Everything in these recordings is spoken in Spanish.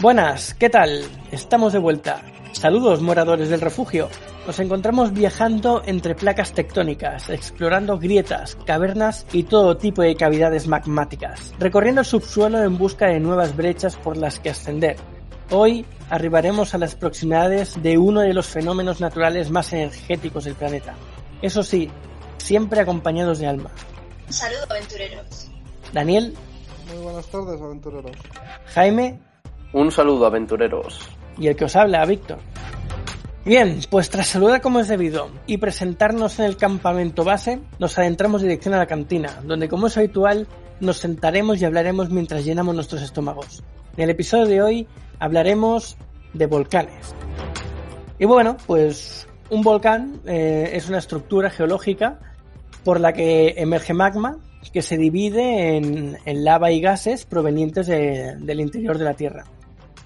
Buenas, ¿qué tal? Estamos de vuelta. Saludos, moradores del refugio. Nos encontramos viajando entre placas tectónicas, explorando grietas, cavernas y todo tipo de cavidades magmáticas, recorriendo el subsuelo en busca de nuevas brechas por las que ascender. Hoy arribaremos a las proximidades de uno de los fenómenos naturales más energéticos del planeta. Eso sí, siempre acompañados de Alma. Un saludo, aventureros. Daniel. Muy buenas tardes, aventureros. Jaime. Un saludo, aventureros. Y el que os habla, Víctor. Bien, pues tras saludar como es debido y presentarnos en el campamento base, nos adentramos dirección a la cantina, donde como es habitual, nos sentaremos y hablaremos mientras llenamos nuestros estómagos. En el episodio de hoy hablaremos de volcanes. Y bueno, pues un volcán es una estructura geológica por la que emerge magma, que se divide en lava y gases provenientes del interior de la Tierra.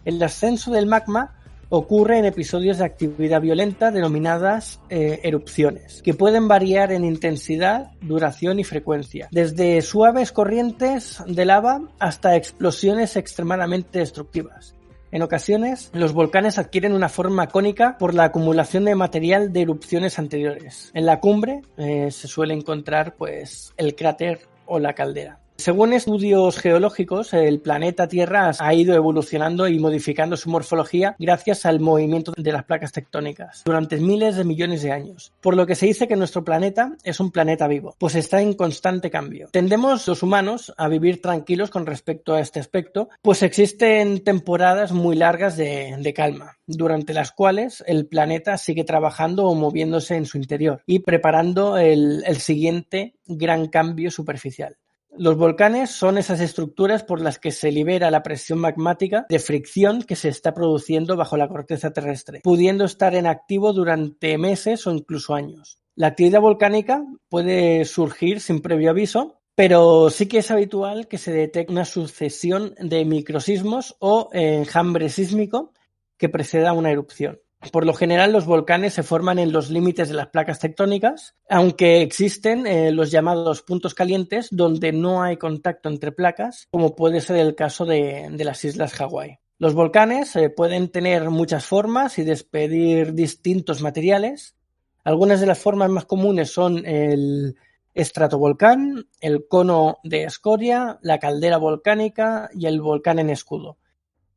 El ascenso del magma ocurre en episodios de actividad violenta denominadas erupciones, que pueden variar en intensidad, duración y frecuencia, desde suaves corrientes de lava hasta explosiones extremadamente destructivas. En ocasiones, los volcanes adquieren una forma cónica por la acumulación de material de erupciones anteriores. En la cumbre se suele encontrar pues, el cráter o la caldera. Según estudios geológicos, el planeta Tierra ha ido evolucionando y modificando su morfología gracias al movimiento de las placas tectónicas durante miles de millones de años, por lo que se dice que nuestro planeta es un planeta vivo, pues está en constante cambio. Tendemos los humanos a vivir tranquilos con respecto a este aspecto, pues existen temporadas muy largas de calma, durante las cuales el planeta sigue trabajando o moviéndose en su interior y preparando el siguiente gran cambio superficial. Los volcanes son esas estructuras por las que se libera la presión magmática de fricción que se está produciendo bajo la corteza terrestre, pudiendo estar en activo durante meses o incluso años. La actividad volcánica puede surgir sin previo aviso, pero sí que es habitual que se detecte una sucesión de microsismos o enjambre sísmico que preceda una erupción. Por lo general, los volcanes se forman en los límites de las placas tectónicas, aunque existen los llamados puntos calientes donde no hay contacto entre placas, como puede ser el caso de las islas Hawái. Los volcanes pueden tener muchas formas y despedir distintos materiales. Algunas de las formas más comunes son el estratovolcán, el cono de escoria, la caldera volcánica y el volcán en escudo.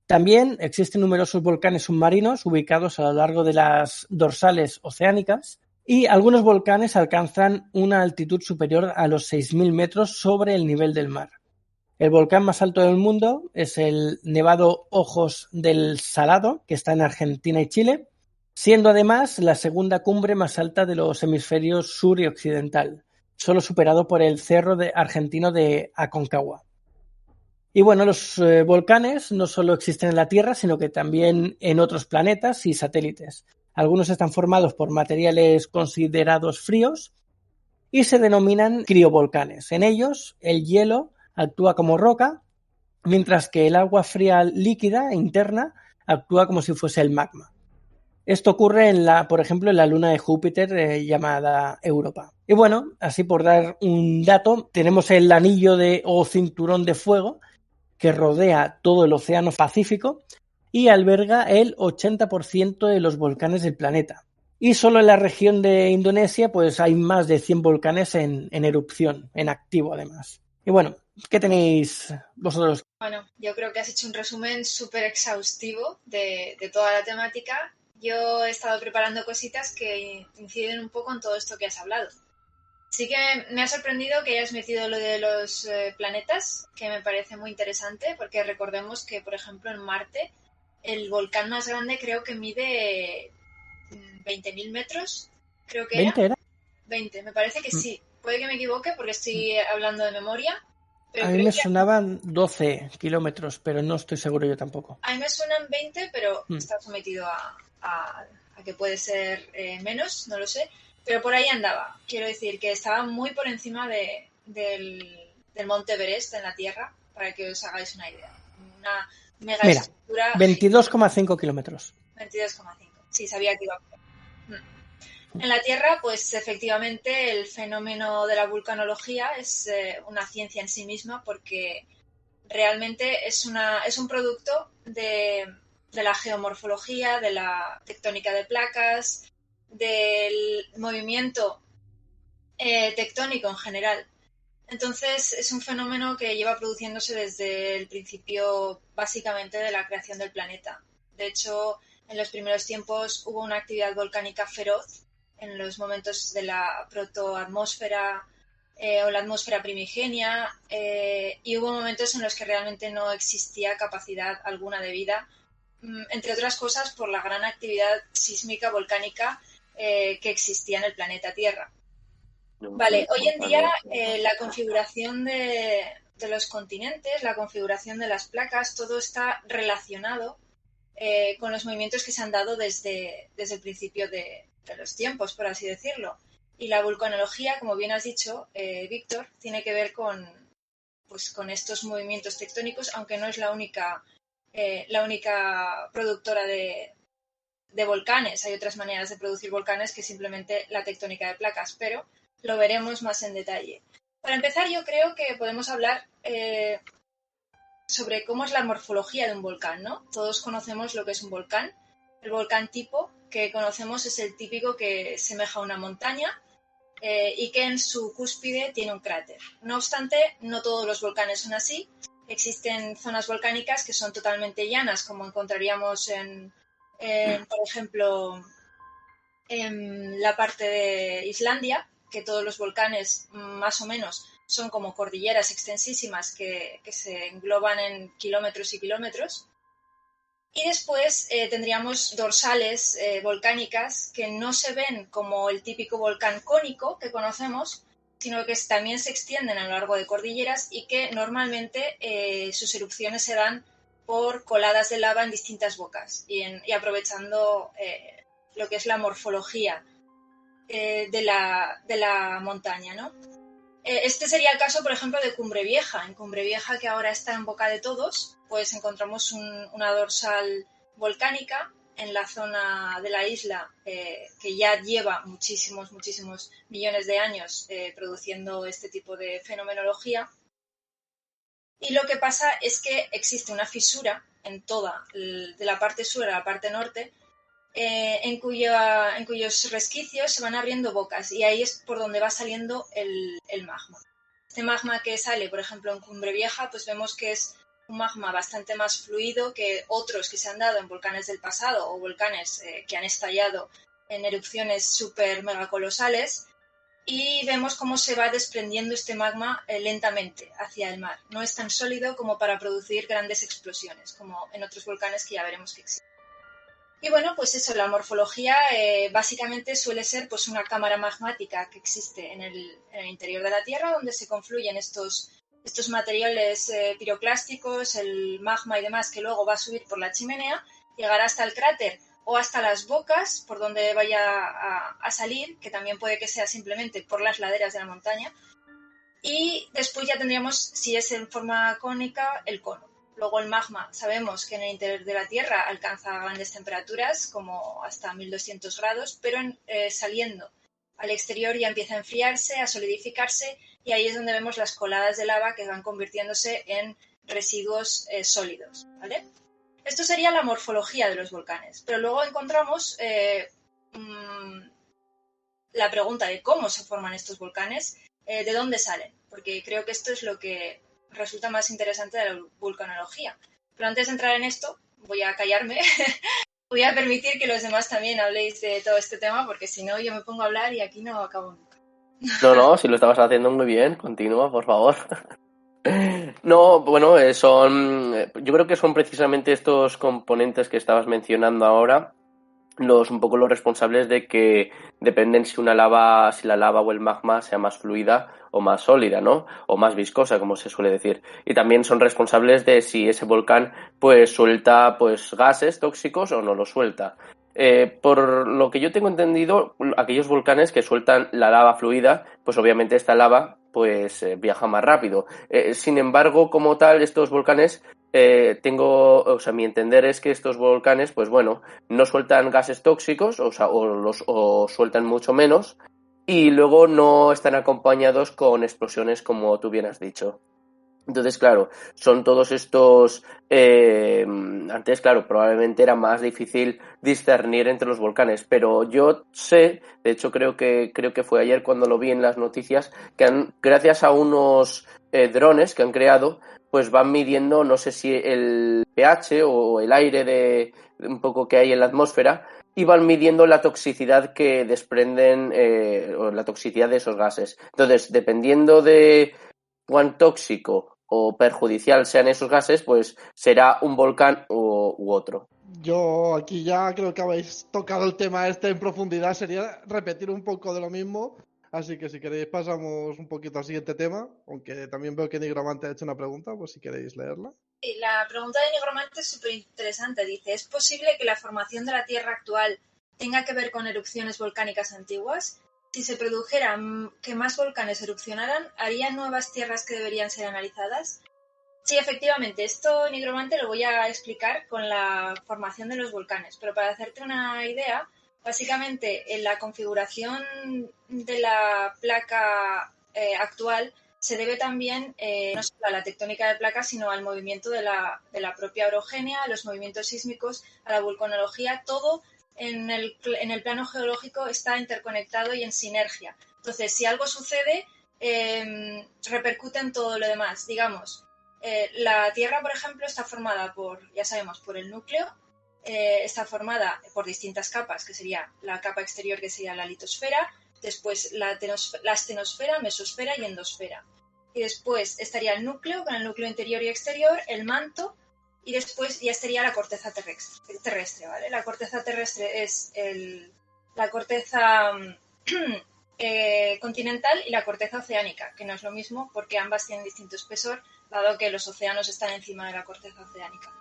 También existen numerosos volcanes submarinos ubicados a lo largo de las dorsales oceánicas y algunos volcanes alcanzan una altitud superior a los 6.000 metros sobre el nivel del mar. El volcán más alto del mundo es el Nevado Ojos del Salado, que está en Argentina y Chile, siendo además la segunda cumbre más alta de los hemisferios sur y occidental, solo superado por el cerro argentino de Aconcagua. Y bueno, los volcanes no solo existen en la Tierra, sino que también en otros planetas y satélites. Algunos están formados por materiales considerados fríos y se denominan criovolcanes. En ellos, el hielo actúa como roca, mientras que el agua fría líquida interna actúa como si fuese el magma. Esto ocurre por ejemplo, en la luna de Júpiter llamada Europa. Y bueno, así por dar un dato, tenemos el anillo o cinturón de fuego, que rodea todo el océano Pacífico y alberga el 80% de los volcanes del planeta. Y solo en la región de Indonesia pues hay más de 100 volcanes en erupción, en activo además. Y bueno, ¿qué tenéis vosotros? Bueno, yo creo que has hecho un resumen súper exhaustivo de toda la temática. Yo he estado preparando cositas que inciden un poco en todo esto que has hablado. Sí que me ha sorprendido que hayas metido lo de los planetas, que me parece muy interesante, porque recordemos que, por ejemplo, en Marte, el volcán más grande creo que mide 20.000 metros, creo que ¿20 era? 20, me parece que sí. Puede que me equivoque porque estoy hablando de memoria. Pero a mí me sonaban 12 kilómetros, pero no estoy seguro yo tampoco. A mí me suenan 20, pero está sometido a que puede ser menos, no lo sé. Pero por ahí andaba. Quiero decir que estaba muy por encima del Monte Everest en la Tierra, para que os hagáis una idea. Una mega estructura. 22,5 kilómetros. 22,5. Sí, sabía que iba a poner. En la Tierra, pues efectivamente el fenómeno de la vulcanología es una ciencia en sí misma, porque realmente es un producto de la geomorfología, de la tectónica de placas, del movimiento tectónico en general. Entonces es un fenómeno que lleva produciéndose desde el principio básicamente de la creación del planeta. De hecho, en los primeros tiempos hubo una actividad volcánica feroz en los momentos de la protoatmósfera o la atmósfera primigenia y hubo momentos en los que realmente no existía capacidad alguna de vida, entre otras cosas por la gran actividad sísmica volcánica que existía en el planeta Tierra. Vale, hoy en día la configuración de los continentes, la configuración de las placas, todo está relacionado con los movimientos que se han dado desde el principio de los tiempos, por así decirlo. Y la vulcanología, como bien has dicho, Víctor, tiene que ver con estos movimientos tectónicos, aunque no es la única productora de volcanes. Hay otras maneras de producir volcanes que simplemente la tectónica de placas, pero lo veremos más en detalle. Para empezar, yo creo que podemos hablar sobre cómo es la morfología de un volcán, ¿no? Todos conocemos lo que es un volcán. El volcán tipo que conocemos es el típico que semeja a una montaña y que en su cúspide tiene un cráter. No obstante, no todos los volcanes son así. Existen zonas volcánicas que son totalmente llanas, como encontraríamos por ejemplo, en la parte de Islandia, que todos los volcanes más o menos son como cordilleras extensísimas que se engloban en kilómetros y kilómetros. Y después tendríamos dorsales volcánicas que no se ven como el típico volcán cónico que conocemos, sino que también se extienden a lo largo de cordilleras y que normalmente sus erupciones se dan por coladas de lava en distintas bocas y aprovechando lo que es la morfología de la montaña, ¿no? Este sería el caso, por ejemplo, de Cumbre Vieja. En Cumbre Vieja, que ahora está en boca de todos, pues encontramos una dorsal volcánica en la zona de la isla que ya lleva muchísimos millones de años produciendo este tipo de fenomenología. Y lo que pasa es que existe una fisura en toda, de la parte sur a la parte norte, en cuyos resquicios se van abriendo bocas y ahí es por donde va saliendo el magma. Este magma que sale, por ejemplo, en Cumbre Vieja, pues vemos que es un magma bastante más fluido que otros que se han dado en volcanes del pasado o volcanes que han estallado en erupciones súper megacolosales, y vemos cómo se va desprendiendo este magma lentamente hacia el mar. No es tan sólido como para producir grandes explosiones, como en otros volcanes que ya veremos que existen. Y bueno, pues eso, la morfología básicamente suele ser pues una cámara magmática que existe en el interior de la Tierra, donde se confluyen estos materiales piroclásticos, el magma y demás, que luego va a subir por la chimenea, llegará hasta el cráter o hasta las bocas, por donde vaya a salir, que también puede que sea simplemente por las laderas de la montaña. Y después ya tendríamos, si es en forma cónica, el cono. Luego el magma, sabemos que en el interior de la Tierra alcanza grandes temperaturas, como hasta 1200 grados, pero saliendo al exterior ya empieza a enfriarse, a solidificarse, y ahí es donde vemos las coladas de lava que van convirtiéndose en residuos sólidos, ¿vale? Esto sería la morfología de los volcanes, pero luego encontramos la pregunta de cómo se forman estos volcanes, de dónde salen, porque creo que esto es lo que resulta más interesante de la vulcanología. Pero antes de entrar en esto, voy a callarme, voy a permitir que los demás también habléis de todo este tema, porque si no yo me pongo a hablar y aquí no acabo nunca. No, si lo estabas haciendo muy bien, continúa, por favor. No, bueno, yo creo que son precisamente estos componentes que estabas mencionando ahora un poco los responsables de que dependen si la lava o el magma sea más fluida o más sólida, ¿no? O más viscosa, como se suele decir. Y también son responsables de si ese volcán pues suelta pues gases tóxicos o no lo suelta. Por lo que yo tengo entendido, aquellos volcanes que sueltan la lava fluida, pues obviamente esta lava pues viaja más rápido. Sin embargo, como tal, estos volcanes mi entender es que estos volcanes, pues bueno, no sueltan gases tóxicos, o sueltan mucho menos, y luego no están acompañados con explosiones como tú bien has dicho. Entonces, claro, son todos estos... antes, claro, probablemente era más difícil discernir entre los volcanes, pero yo sé, de hecho creo que fue ayer cuando lo vi en las noticias, que gracias a unos drones que han creado, pues van midiendo, no sé si el pH o el aire de un poco que hay en la atmósfera, y van midiendo la toxicidad que desprenden, o la toxicidad de esos gases. Entonces, dependiendo de cuán tóxico o perjudicial sean esos gases, pues será un volcán u otro. Yo aquí ya creo que habéis tocado el tema este en profundidad, sería repetir un poco de lo mismo, así que si queréis pasamos un poquito al siguiente tema, aunque también veo que Nigromante ha hecho una pregunta, pues si queréis leerla. Y la pregunta de Nigromante es súper interesante. Dice, ¿es posible que la formación de la Tierra actual tenga que ver con erupciones volcánicas antiguas? Si se produjera que más volcanes erupcionaran, ¿harían nuevas tierras que deberían ser analizadas? Sí, efectivamente, esto Nigromante lo voy a explicar con la formación de los volcanes, pero para hacerte una idea, básicamente en la configuración de la placa actual se debe también no solo a la tectónica de placas, sino al movimiento de la propia orogenia, a los movimientos sísmicos, a la vulcanología, todo en el plano geológico está interconectado y en sinergia. Entonces, si algo sucede, repercute en todo lo demás. Digamos, la Tierra, por ejemplo, está formada ya sabemos, por el núcleo, está formada por distintas capas, que sería la capa exterior, que sería la litosfera, después la astenosfera, mesosfera y endosfera. Y después estaría el núcleo, con el núcleo interior y exterior, el manto, y después ya estaría la corteza terrestre, ¿vale? La corteza terrestre es la corteza continental y la corteza oceánica, que no es lo mismo porque ambas tienen distinto espesor, dado que los océanos están encima de la corteza oceánica.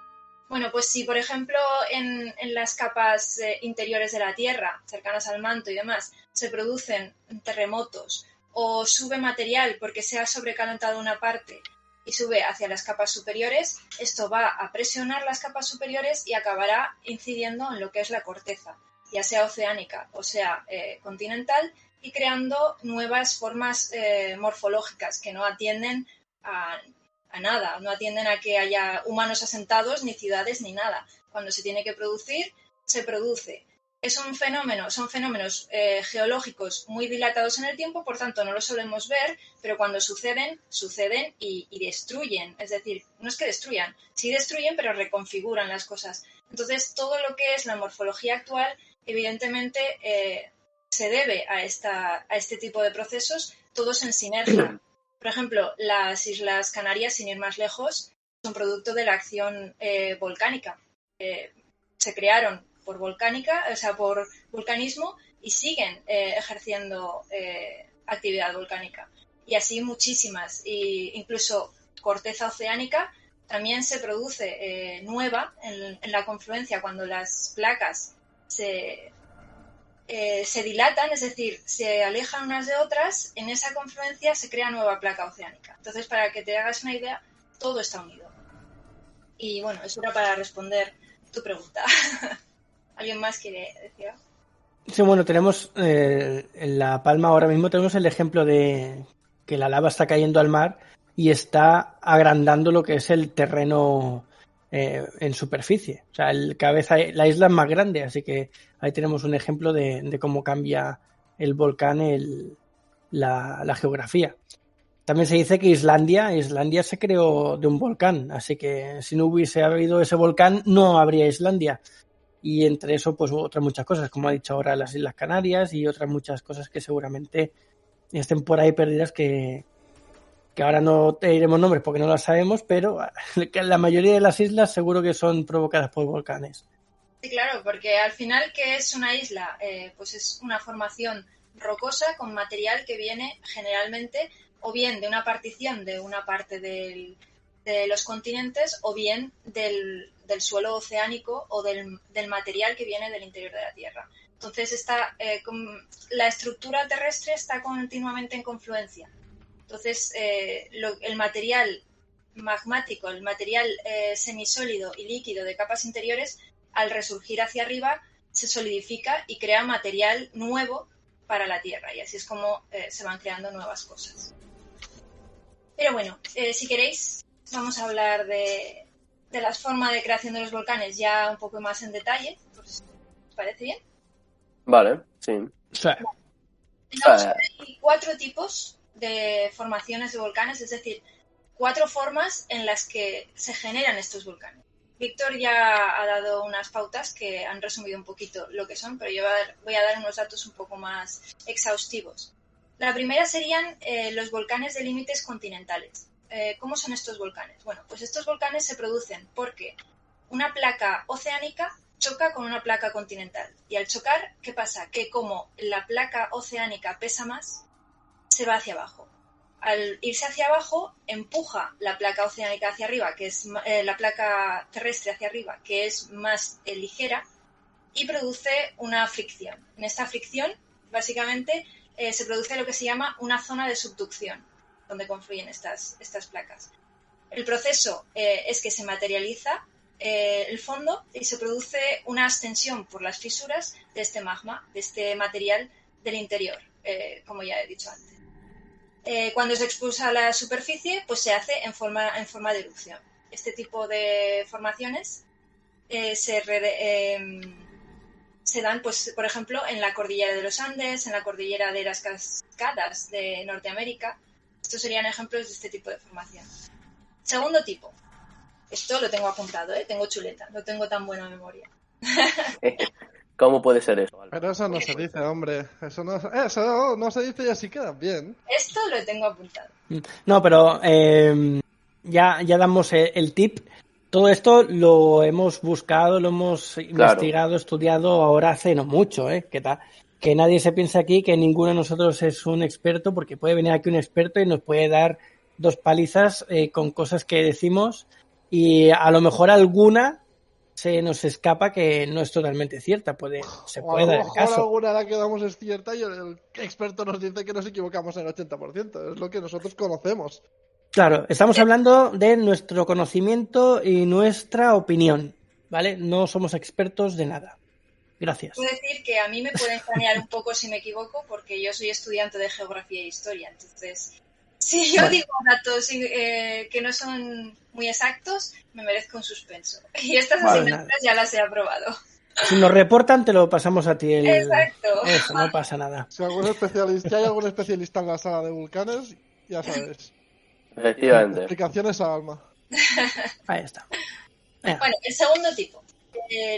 Bueno, pues si por ejemplo en las capas interiores de la Tierra, cercanas al manto y demás, se producen terremotos o sube material porque se ha sobrecalentado una parte y sube hacia las capas superiores, esto va a presionar las capas superiores y acabará incidiendo en lo que es la corteza, ya sea oceánica o sea continental, y creando nuevas formas morfológicas que no atienden a nada, no atienden a que haya humanos asentados, ni ciudades, ni nada. Cuando se tiene que producir, se produce. Son fenómenos geológicos muy dilatados en el tiempo, por tanto no los solemos ver, pero cuando suceden y destruyen. Es decir, no es que destruyan, sí destruyen, pero reconfiguran las cosas. Entonces, todo lo que es la morfología actual, evidentemente, se debe a este tipo de procesos, todos en sinergia. Por ejemplo, las Islas Canarias, sin ir más lejos, son producto de la acción volcánica. Se crearon por vulcanismo y siguen ejerciendo actividad volcánica. Y así muchísimas. Y incluso corteza oceánica también se produce nueva en la confluencia cuando las placas se dilatan, es decir, se alejan unas de otras, en esa confluencia se crea nueva placa oceánica. Entonces, para que te hagas una idea, todo está unido. Y bueno, eso era para responder tu pregunta. ¿Alguien más quiere decir algo? Sí, bueno, tenemos en La Palma ahora mismo tenemos el ejemplo de que la lava está cayendo al mar y está agrandando lo que es el terreno en superficie. O sea, la isla es más grande, así que ahí tenemos un ejemplo de cómo cambia el volcán la geografía. También se dice que Islandia se creó de un volcán, así que si no hubiese habido ese volcán no habría Islandia. Y entre eso, pues otras muchas cosas, como ha dicho ahora las Islas Canarias y otras muchas cosas que seguramente estén por ahí perdidas que ahora no te diremos nombres porque no las sabemos, pero la mayoría de las islas seguro que son provocadas por volcanes. Sí, claro, porque al final, ¿qué es una isla? Pues es una formación rocosa con material que viene generalmente o bien de una partición de una parte de los continentes o bien del suelo oceánico o del material que viene del interior de la Tierra. Entonces, la estructura terrestre está continuamente en confluencia. Entonces, el material magmático, el material semisólido y líquido de capas interiores, al resurgir hacia arriba, se solidifica y crea material nuevo para la Tierra. Y así es como se van creando nuevas cosas. Pero bueno, si queréis, vamos a hablar de las formas de creación de los volcanes ya un poco más en detalle. Pues, ¿os parece bien? Vale, sí. Sí. Digamos que hay 4 tipos de formaciones de volcanes, es decir, 4 formas en las que se generan estos volcanes. Víctor ya ha dado unas pautas que han resumido un poquito lo que son, pero yo voy a dar unos datos un poco más exhaustivos. La primera serían los volcanes de límites continentales. ¿Cómo son estos volcanes? Bueno, pues estos volcanes se producen porque una placa oceánica choca con una placa continental. Y al chocar, ¿qué pasa? Que como la placa oceánica pesa más, se va hacia abajo. Al irse hacia abajo, empuja la placa oceánica hacia arriba, que es la placa terrestre hacia arriba, que es más ligera, y produce una fricción. En esta fricción, básicamente, se produce lo que se llama una zona de subducción, donde confluyen estas placas. El proceso es que se materializa el fondo y se produce una ascensión por las fisuras de este magma, de este material del interior, como ya he dicho antes. Cuando se expulsa a la superficie, pues se hace en forma de erupción. Este tipo de formaciones se dan, pues, por ejemplo, en la cordillera de los Andes, en la cordillera de las Cascadas de Norteamérica. Estos serían ejemplos de este tipo de formación. Segundo tipo. Esto lo tengo apuntado, tengo chuleta, no tengo tan buena memoria. ¿Cómo puede ser eso? Pero eso no se dice, hombre. Eso no se dice y así quedan bien. Esto lo tengo apuntado. No, pero ya damos el tip. Todo esto lo hemos buscado, lo hemos investigado, estudiado ahora hace no mucho, que nadie se piensa aquí que ninguno de nosotros es un experto, porque puede venir aquí un experto y nos puede dar 2 palizas con cosas que decimos y a lo mejor alguna se nos escapa que no es totalmente cierta, se puede dar el caso. A lo mejor alguna de la que damos es cierta y el experto nos dice que nos equivocamos en el 80%, es lo que nosotros conocemos. Claro, estamos hablando de nuestro conocimiento y nuestra opinión, ¿vale? No somos expertos de nada. Gracias. Puedo decir que a mí me pueden planear un poco si me equivoco, porque yo soy estudiante de geografía e historia, entonces si yo digo datos que no son muy exactos, me merezco un suspenso. Y estas asignaturas ya las he aprobado. Si nos reportan, te lo pasamos a ti. Exacto. Eso, no pasa nada. Si hay algún especialista en la sala de volcanes, ya sabes. Efectivamente. Explicaciones a Alma. Ahí está. Bueno, el segundo tipo.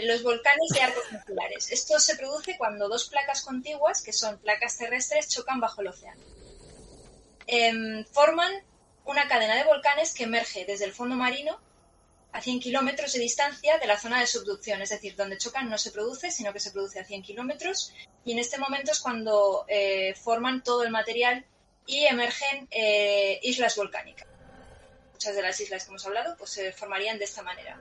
Los volcanes de arcos insulares. Esto se produce cuando 2 placas contiguas, que son placas terrestres, chocan bajo el océano. Forman una cadena de volcanes que emerge desde el fondo marino a 100 kilómetros de distancia de la zona de subducción, es decir, donde chocan no se produce, sino que se produce a 100 kilómetros, y en este momento es cuando forman todo el material y emergen islas volcánicas. Muchas de las islas que hemos hablado pues se formarían de esta manera.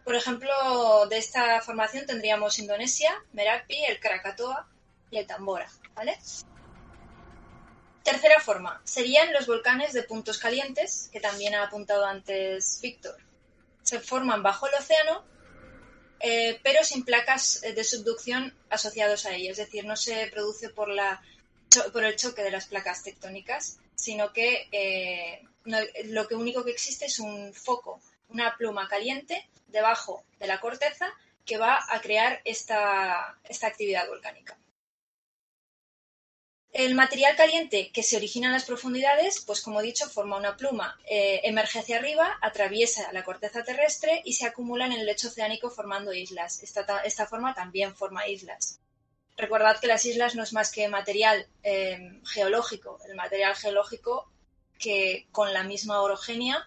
Por ejemplo, de esta formación tendríamos Indonesia, Merapi, el Krakatoa y el Tambora, ¿vale? Tercera forma, serían los volcanes de puntos calientes, que también ha apuntado antes Víctor. Se forman bajo el océano, pero sin placas de subducción asociados a ellos, es decir, no se produce por el choque de las placas tectónicas, sino que lo único que existe es un foco, una pluma caliente debajo de la corteza que va a crear esta actividad volcánica. El material caliente que se origina en las profundidades, pues como he dicho, forma una pluma, emerge hacia arriba, atraviesa la corteza terrestre y se acumula en el lecho oceánico formando islas. Esta forma también forma islas. Recordad que las islas no es más que material geológico. El material geológico que con la misma orogenia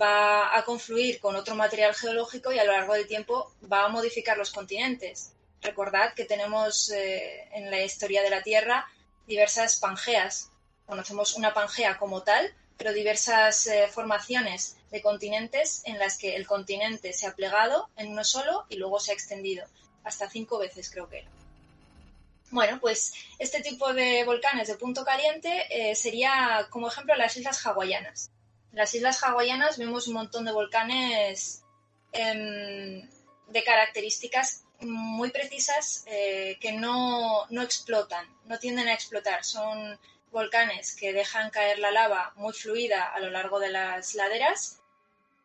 va a confluir con otro material geológico y a lo largo del tiempo va a modificar los continentes. Recordad que tenemos en la historia de la Tierra diversas pangeas. Conocemos una pangea como tal, pero diversas formaciones de continentes en las que el continente se ha plegado en uno solo y luego se ha extendido. Hasta 5 veces creo que era. Bueno, pues este tipo de volcanes de punto caliente sería como ejemplo las islas hawaianas. En las islas hawaianas vemos un montón de volcanes de características muy precisas que no explotan, no tienden a explotar. Son volcanes que dejan caer la lava muy fluida a lo largo de las laderas,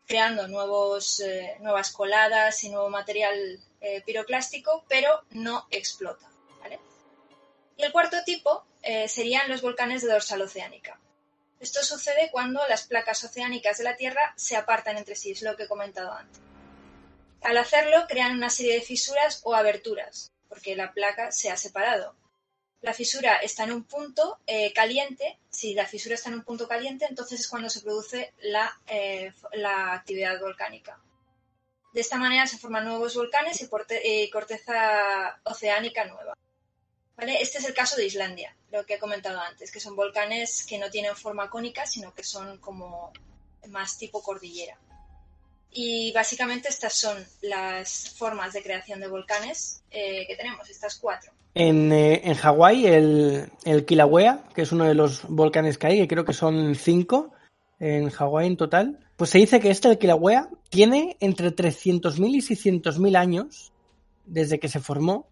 creando nuevas coladas y nuevo material piroclástico, pero no explota, ¿vale? Y el cuarto tipo serían los volcanes de dorsal oceánica. Esto sucede cuando las placas oceánicas de la Tierra se apartan entre sí, es lo que he comentado antes. Al hacerlo, crean una serie de fisuras o aberturas, porque la placa se ha separado. La fisura está en un punto caliente. Si la fisura está en un punto caliente, entonces es cuando se produce la actividad volcánica. De esta manera se forman nuevos volcanes y corteza oceánica nueva. ¿Vale? Este es el caso de Islandia, lo que he comentado antes, que son volcanes que no tienen forma cónica, sino que son como más tipo cordillera. Y básicamente estas son las formas de creación de volcanes que tenemos, estas 4. En Hawái, el Kilauea, que es uno de los volcanes que hay, que creo que son 5 en Hawái en total, pues se dice que el Kilauea tiene entre 300.000 y 600.000 años desde que se formó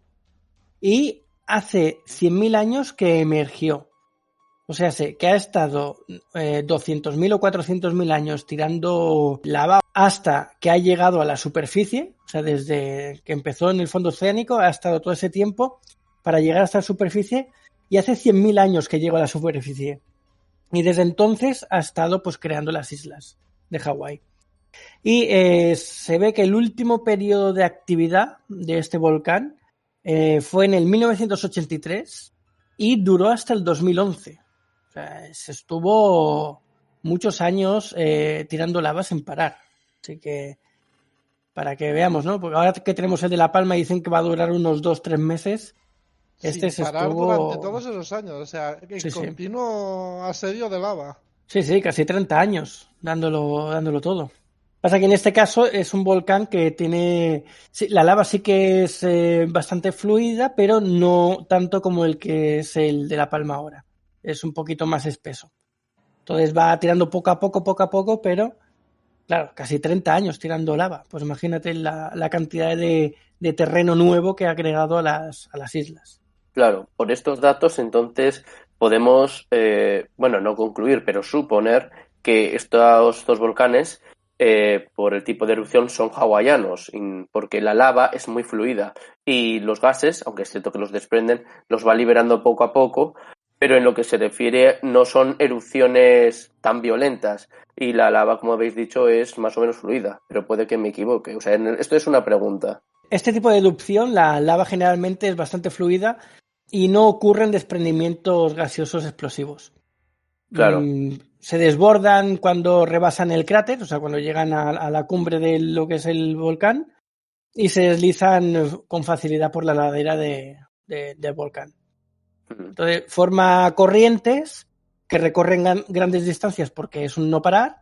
y hace 100.000 años que emergió. O sea, que ha estado 200.000 o 400.000 años tirando lava hasta que ha llegado a la superficie. O sea, desde que empezó en el fondo oceánico ha estado todo ese tiempo para llegar hasta la superficie, y hace 100.000 años que llegó a la superficie. Y desde entonces ha estado pues creando las islas de Hawái. Y se ve que el último periodo de actividad de este volcán fue en el 1983 y duró hasta el 2011. O sea, se estuvo muchos años tirando lava sin parar. Así que, para que veamos, ¿no? Porque ahora que tenemos el de La Palma dicen que va a durar unos 2-3 meses. Sin parar durante todos esos años, o sea, el continuo asedio de lava. Sí, casi 30 años dándolo todo. Pasa que en este caso es un volcán que tiene... Sí, la lava sí que es bastante fluida, pero no tanto como el que es el de La Palma ahora. Es un poquito más espeso. Entonces va tirando poco a poco, pero claro, casi 30 años tirando lava. Pues imagínate la cantidad de terreno nuevo que ha agregado a las islas. Claro, por estos datos entonces podemos, no concluir, pero suponer que estos dos volcanes, por el tipo de erupción, son hawaianos, porque la lava es muy fluida y los gases, aunque es cierto que los desprenden, los va liberando poco a poco, pero en lo que se refiere no son erupciones tan violentas y la lava, como habéis dicho, es más o menos fluida, pero puede que me equivoque. O sea, esto es una pregunta. Este tipo de erupción, la lava generalmente es bastante fluida y no ocurren desprendimientos gaseosos explosivos. Claro. Se desbordan cuando rebasan el cráter, o sea, cuando llegan a la cumbre de lo que es el volcán, y se deslizan con facilidad por la ladera del volcán. Entonces, forma corrientes que recorren grandes distancias porque es un no parar.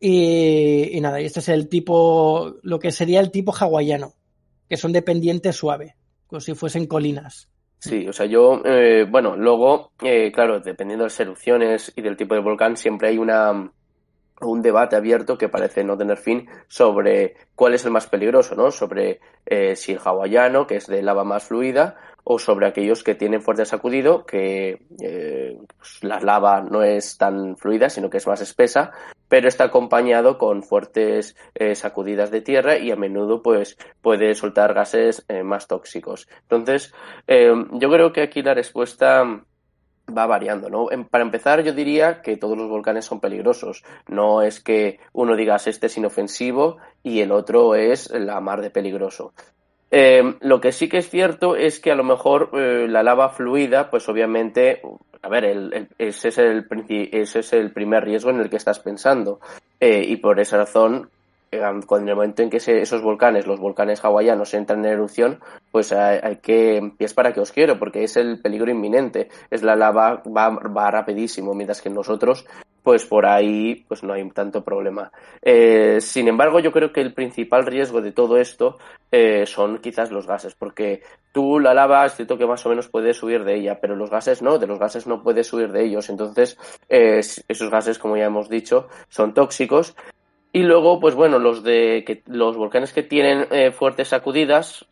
Y nada, y este es el tipo, lo que sería el tipo hawaiano, que son de pendiente suave, como si fuesen colinas. Sí, o sea, yo, luego, claro, dependiendo de las erupciones y del tipo de volcán, siempre hay un debate abierto que parece no tener fin sobre cuál es el más peligroso, ¿no? Sobre si el hawaiano, que es de lava más fluida, o sobre aquellos que tienen fuerte sacudido, que pues la lava no es tan fluida, sino que es más espesa, pero está acompañado con fuertes sacudidas de tierra y a menudo pues puede soltar gases más tóxicos. Entonces, yo creo que aquí la respuesta va variando, ¿no? Para empezar, yo diría que todos los volcanes son peligrosos. No es que uno digas este es inofensivo y el otro es la mar de peligroso. Lo que sí que es cierto es que a lo mejor la lava fluida, pues obviamente, a ver, ese es el primer riesgo en el que estás pensando. Y por esa razón, cuando en el momento en que esos volcanes, los volcanes hawaianos, entran en erupción, pues hay que pies para que os quiero, porque es el peligro inminente. Es la lava, va rapidísimo, mientras que nosotros, pues por ahí pues no hay tanto problema. Sin embargo, yo creo que el principal riesgo de todo esto son quizás los gases, porque tú la lava es cierto que más o menos puedes huir de ella, pero los gases no, de los gases no puedes huir de ellos. Entonces, esos gases, como ya hemos dicho, son tóxicos. Y luego, pues bueno, los volcanes que tienen fuertes sacudidas,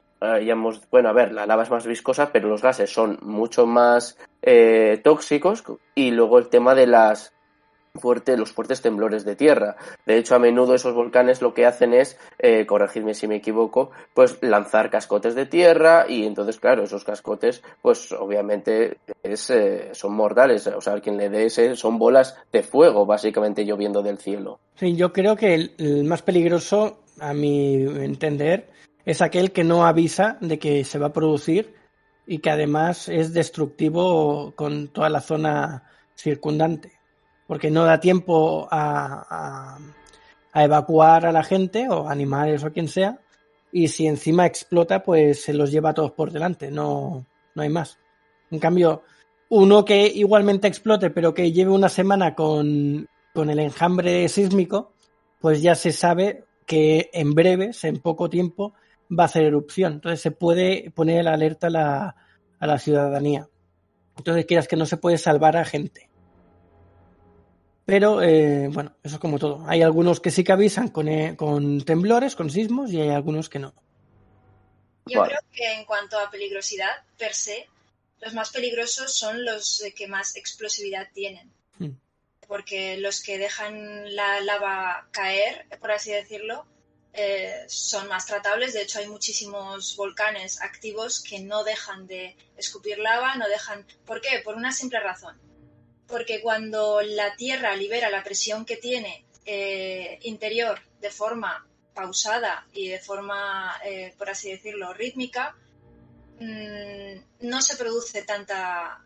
bueno, a ver, la lava es más viscosa, pero los gases son mucho más tóxicos, y luego el tema de los fuertes temblores de tierra. De hecho, a menudo esos volcanes lo que hacen es, corregidme si me equivoco, pues lanzar cascotes de tierra, y entonces, claro, esos cascotes, pues obviamente son mortales. O sea, al quien le dé son bolas de fuego, básicamente lloviendo del cielo. Sí, yo creo que el más peligroso, a mi entender, es aquel que no avisa de que se va a producir y que además es destructivo con toda la zona circundante, porque no da tiempo a evacuar a la gente o animales o quien sea, y si encima explota, pues se los lleva a todos por delante, no hay más. En cambio, uno que igualmente explote, pero que lleve una semana con el enjambre sísmico, pues ya se sabe que en breves, en poco tiempo, va a hacer erupción. Entonces se puede poner el alerta a la ciudadanía. Entonces quieras que no, se puede salvar a gente. Pero bueno, eso es como todo. Hay algunos que sí que avisan con temblores, con sismos, y hay algunos que no. Yo Vale. creo que en cuanto a peligrosidad per se, los más peligrosos son los que más explosividad tienen. Porque los que dejan la lava caer, por así decirlo, son más tratables. De hecho, hay muchísimos volcanes activos que no dejan de escupir lava, no dejan... ¿Por qué? Por una simple razón. Porque cuando la Tierra libera la presión que tiene interior de forma pausada y de forma, por así decirlo, rítmica, no se produce tanta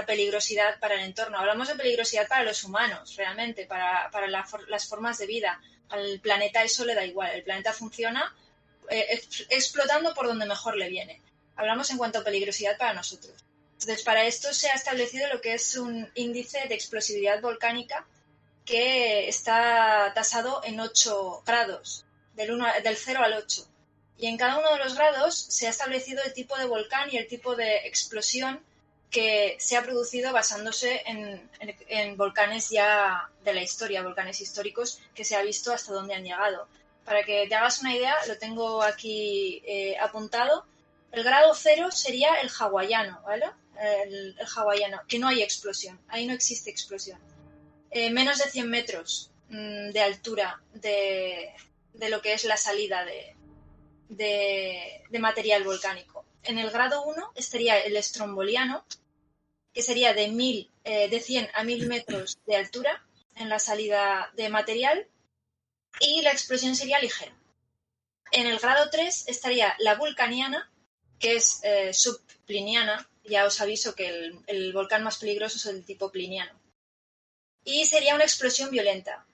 peligrosidad para el entorno. Hablamos de peligrosidad para los humanos, realmente, para las formas de vida. Al planeta eso le da igual. El planeta funciona explotando por donde mejor le viene. Hablamos en cuanto a peligrosidad para nosotros. Entonces, para esto se ha establecido lo que es un índice de explosividad volcánica que está tasado en 8 grados, del 0 al 8. Y en cada uno de los grados se ha establecido el tipo de volcán y el tipo de explosión que se ha producido basándose en volcanes ya de la historia, volcanes históricos que se ha visto hasta dónde han llegado. Para que te hagas una idea, lo tengo aquí apuntado. El grado 0 sería el hawaiano, ¿vale? El hawaiano, que no hay explosión, ahí no existe explosión. Menos de 100 metros de altura de lo que es la salida de material volcánico. En el grado 1 estaría el stromboliano, que sería de 100 a 1000 metros de altura en la salida de material, y la explosión sería ligera. En el grado 3 estaría la vulcaniana, que es subpliniana. Ya os aviso que el volcán más peligroso es el tipo pliniano. Y sería una explosión violenta,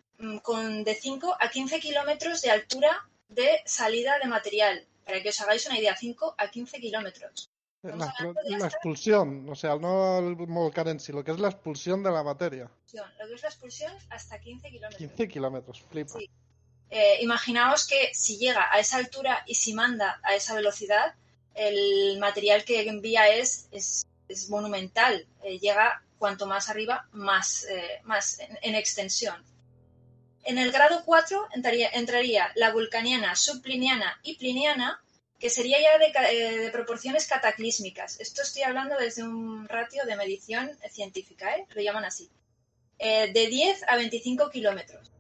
con de 5 a 15 kilómetros de altura de salida de material. Para que os hagáis una idea, 5 a 15 kilómetros. La expulsión, o sea, no el volcán en sí, lo que es la expulsión de la materia. Lo que es la expulsión hasta 15 kilómetros. 15 kilómetros, flipa. Sí. Imaginaos que si llega a esa altura y si manda a esa velocidad, el material que envía es monumental. Llega cuanto más arriba, más en extensión. En el grado 4 entraría la vulcaniana, subpliniana y pliniana, que sería ya de proporciones cataclísmicas. Esto estoy hablando desde un ratio de medición científica, lo llaman así. De 10 a 25 kilómetros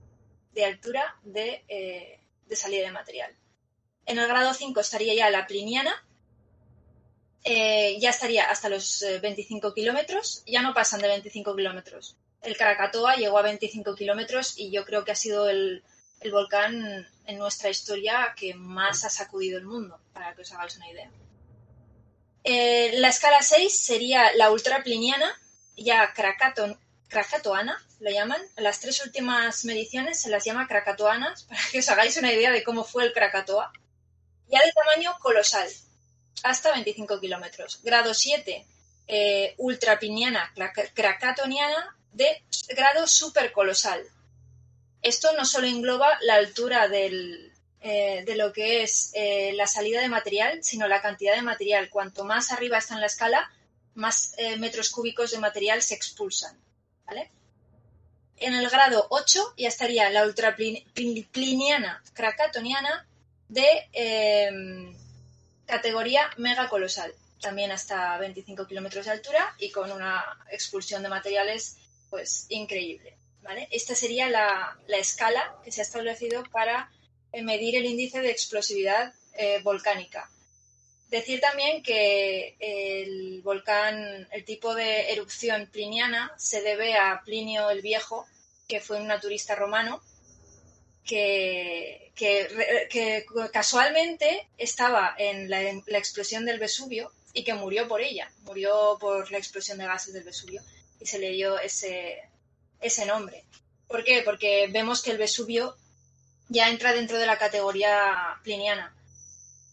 de altura de salida de material. En el grado 5 estaría ya la pliniana, ya estaría hasta los 25 kilómetros, ya no pasan de 25 kilómetros. El Krakatoa llegó a 25 kilómetros y yo creo que ha sido el volcán en nuestra historia que más ha sacudido el mundo, para que os hagáis una idea. La escala 6 sería la ultrapliniana, ya krakatoana, lo llaman. Las 3 últimas mediciones se las llama krakatoanas, para que os hagáis una idea de cómo fue el Krakatoa. Ya de tamaño colosal, hasta 25 kilómetros. Grado 7, ultrapliniana, krakatoniana, de grado supercolosal. Esto no solo engloba la altura de lo que es la salida de material, sino la cantidad de material. Cuanto más arriba está en la escala, más metros cúbicos de material se expulsan, ¿vale? En el grado 8 ya estaría la ultrapliniana krakatoniana de categoría mega colosal, también hasta 25 kilómetros de altura y con una expulsión de materiales pues increíble, ¿vale? Esta sería la escala que se ha establecido para medir el índice de explosividad volcánica. Decir también que el volcán, el tipo de erupción pliniana se debe a Plinio el Viejo, que fue un naturista romano que casualmente estaba en la explosión del Vesubio y que murió por ella, murió por la explosión de gases del Vesubio y se le dio ese nombre. ¿Por qué? Porque vemos que el Vesubio ya entra dentro de la categoría pliniana.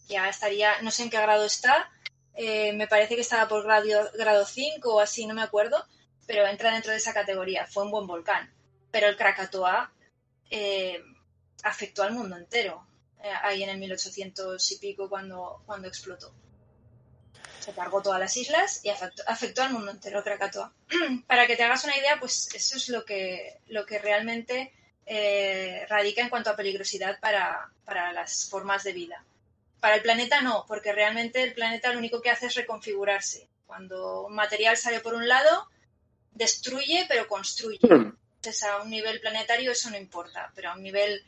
Ya estaría, no sé en qué grado está, me parece que estaba por grado 5 o así, no me acuerdo, pero entra dentro de esa categoría. Fue un buen volcán. Pero el Krakatoa afectó al mundo entero, ahí en el 1800 y pico cuando explotó. Se cargó todas las islas y afectó al mundo entero Krakatoa. Para que te hagas una idea, pues eso es lo que realmente radica en cuanto a peligrosidad para las formas de vida. Para el planeta no, porque realmente el planeta lo único que hace es reconfigurarse. Cuando un material sale por un lado, destruye pero construye. Entonces a un nivel planetario eso no importa, pero a un nivel,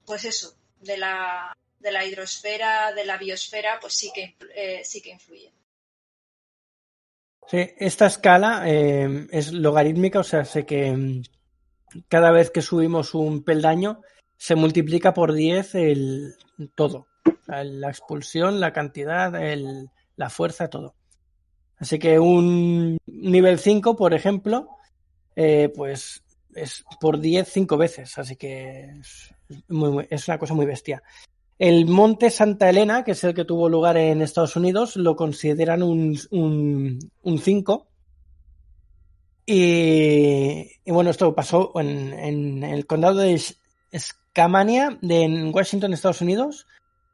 pues eso, de la hidrosfera, de la biosfera, pues sí que influye. Sí, esta escala es logarítmica, o sea, sé que cada vez que subimos un peldaño se multiplica por 10 todo. O sea, la expulsión, la cantidad, la fuerza, todo. Así que un nivel 5, por ejemplo, pues es por 10 5 veces. Así que es una cosa muy bestia. El monte Santa Elena, que es el que tuvo lugar en Estados Unidos, lo consideran un 5. Y bueno, esto pasó en el condado de Skamania, en Washington, Estados Unidos,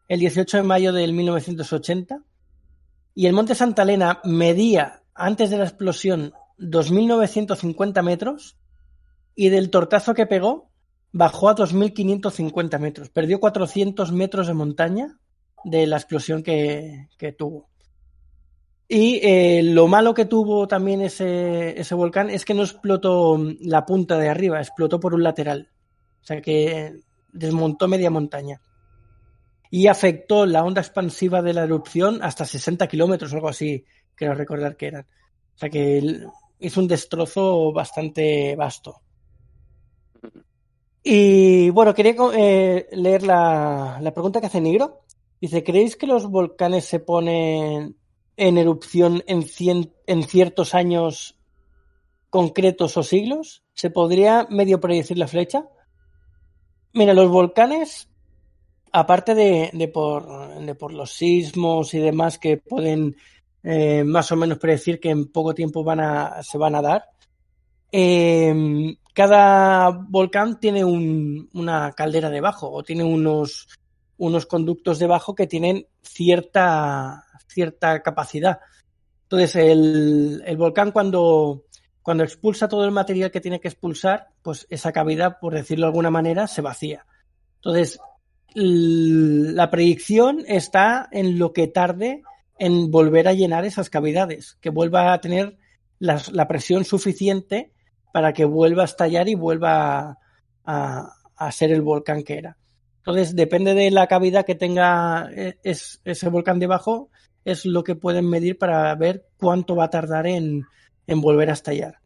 el 18 de mayo del 1980. Y el monte Santa Elena medía, antes de la explosión, 2.950 metros y del tortazo que pegó bajó a 2.550 metros. Perdió 400 metros de montaña de la explosión que tuvo. Y lo malo que tuvo también ese volcán es que no explotó la punta de arriba, explotó por un lateral. O sea que desmontó media montaña. Y afectó la onda expansiva de la erupción hasta 60 kilómetros, algo así, quiero recordar que eran. O sea que hizo un destrozo bastante vasto. Y bueno, quería leer la pregunta que hace Nigro. Dice, ¿creéis que los volcanes se ponen en erupción en ciertos años concretos o siglos? ¿Se podría medio predecir la fecha? Mira, los volcanes, aparte de por los sismos y demás que pueden más o menos predecir que en poco tiempo se van a dar, cada volcán tiene una caldera debajo o tiene unos conductos debajo que tienen cierta capacidad. Entonces el volcán cuando expulsa todo el material que tiene que expulsar, pues esa cavidad, por decirlo de alguna manera, se vacía. Entonces la predicción está en lo que tarde en volver a llenar esas cavidades, que vuelva a tener la presión suficiente para que vuelva a estallar y vuelva a ser el volcán que era. Entonces, depende de la cavidad que tenga ese volcán debajo, es lo que pueden medir para ver cuánto va a tardar en volver a estallar.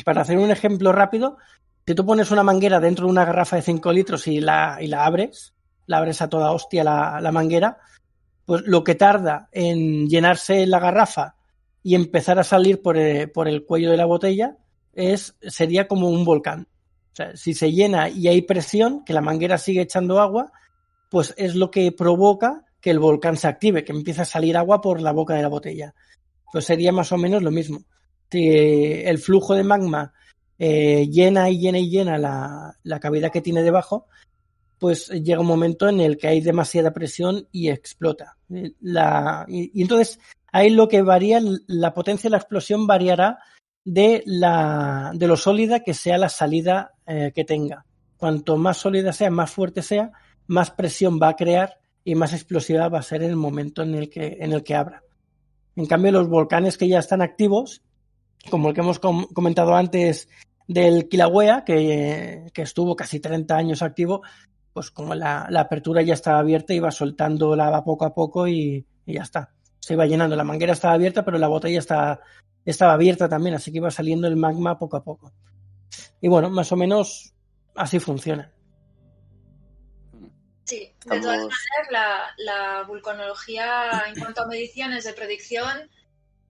Para hacer un ejemplo rápido, si tú pones una manguera dentro de una garrafa de 5 litros y la abres a toda hostia la manguera, pues lo que tarda en llenarse la garrafa y empezar a salir por el cuello de la botella sería como un volcán. O sea, si se llena y hay presión, que la manguera sigue echando agua, pues es lo que provoca que el volcán se active, que empiece a salir agua por la boca de la botella. Pues sería más o menos lo mismo. Si el flujo de magma llena la cavidad que tiene debajo, pues llega un momento en el que hay demasiada presión y explota. Y entonces ahí lo que varía, la potencia de la explosión variará de lo sólida que sea la salida que tenga. Cuanto más sólida sea, más fuerte sea, más presión va a crear y más explosiva va a ser el momento en el que abra. En cambio, los volcanes que ya están activos, como el que hemos comentado antes del Kilauea, que estuvo casi 30 años activo, pues como la apertura ya estaba abierta, iba soltando lava poco a poco y ya está. Se iba llenando. La manguera estaba abierta, pero la botella estaba abierta también, así que iba saliendo el magma poco a poco. Y bueno, más o menos así funciona. Sí, de todas maneras, la vulcanología en cuanto a mediciones de predicción,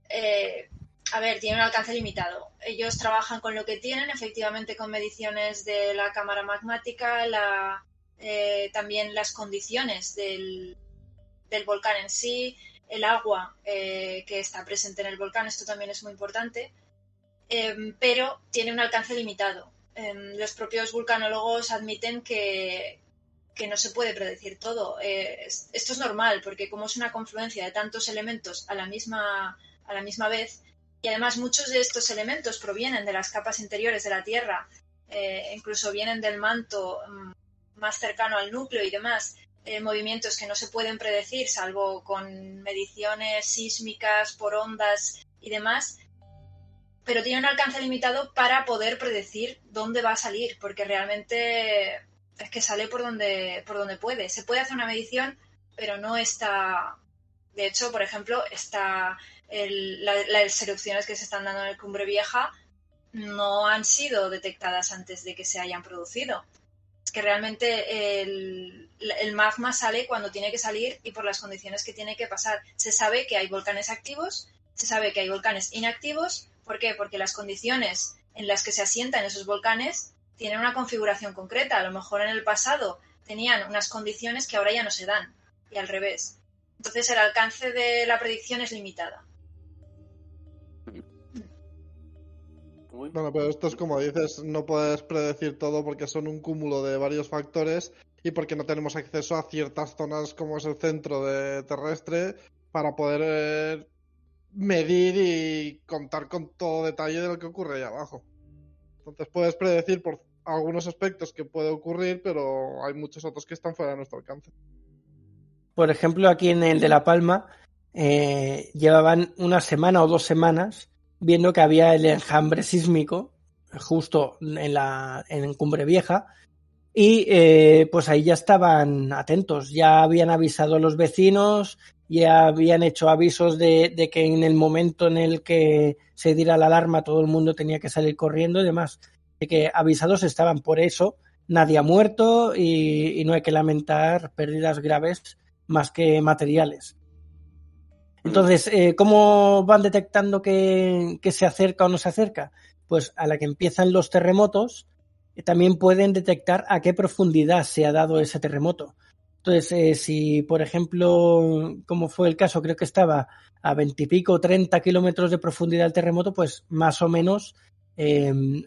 tiene un alcance limitado. Ellos trabajan con lo que tienen, efectivamente con mediciones de la cámara magmática, también las condiciones del volcán en sí, el agua que está presente en el volcán, esto también es muy importante, pero tiene un alcance limitado. Los propios vulcanólogos admiten que no se puede predecir todo. Esto es normal, porque como es una confluencia de tantos elementos a la misma vez, y además muchos de estos elementos provienen de las capas interiores de la Tierra, incluso vienen del manto más cercano al núcleo y demás, movimientos que no se pueden predecir, salvo con mediciones sísmicas por ondas y demás, pero tiene un alcance limitado para poder predecir dónde va a salir, porque realmente es que sale por donde puede. Se puede hacer una medición, pero no está... De hecho, por ejemplo, las erupciones que se están dando en el Cumbre Vieja no han sido detectadas antes de que se hayan producido. Es que realmente el magma sale cuando tiene que salir y por las condiciones que tiene que pasar. Se sabe que hay volcanes activos, se sabe que hay volcanes inactivos. ¿Por qué? Porque las condiciones en las que se asientan esos volcanes tienen una configuración concreta. A lo mejor en el pasado tenían unas condiciones que ahora ya no se dan, y al revés. Entonces el alcance de la predicción es limitada. Bueno, pero esto es como dices, no puedes predecir todo porque son un cúmulo de varios factores y porque no tenemos acceso a ciertas zonas como es el centro terrestre para poder medir y contar con todo detalle de lo que ocurre ahí abajo. Entonces puedes predecir por algunos aspectos que puede ocurrir, pero hay muchos otros que están fuera de nuestro alcance. Por ejemplo, aquí en el de La Palma llevaban una semana o 2 semanas viendo que había el enjambre sísmico justo en Cumbre Vieja y pues ahí ya estaban atentos, ya habían avisado a los vecinos, ya habían hecho avisos de que en el momento en el que se diera la alarma todo el mundo tenía que salir corriendo y demás, de que avisados estaban. Por eso nadie ha muerto y no hay que lamentar pérdidas graves más que materiales. Entonces, ¿cómo van detectando que se acerca o no se acerca? Pues a la que empiezan los terremotos, también pueden detectar a qué profundidad se ha dado ese terremoto. Entonces, si por ejemplo, como fue el caso, creo que estaba a 20 y pico, 30 kilómetros de profundidad el terremoto, pues más o menos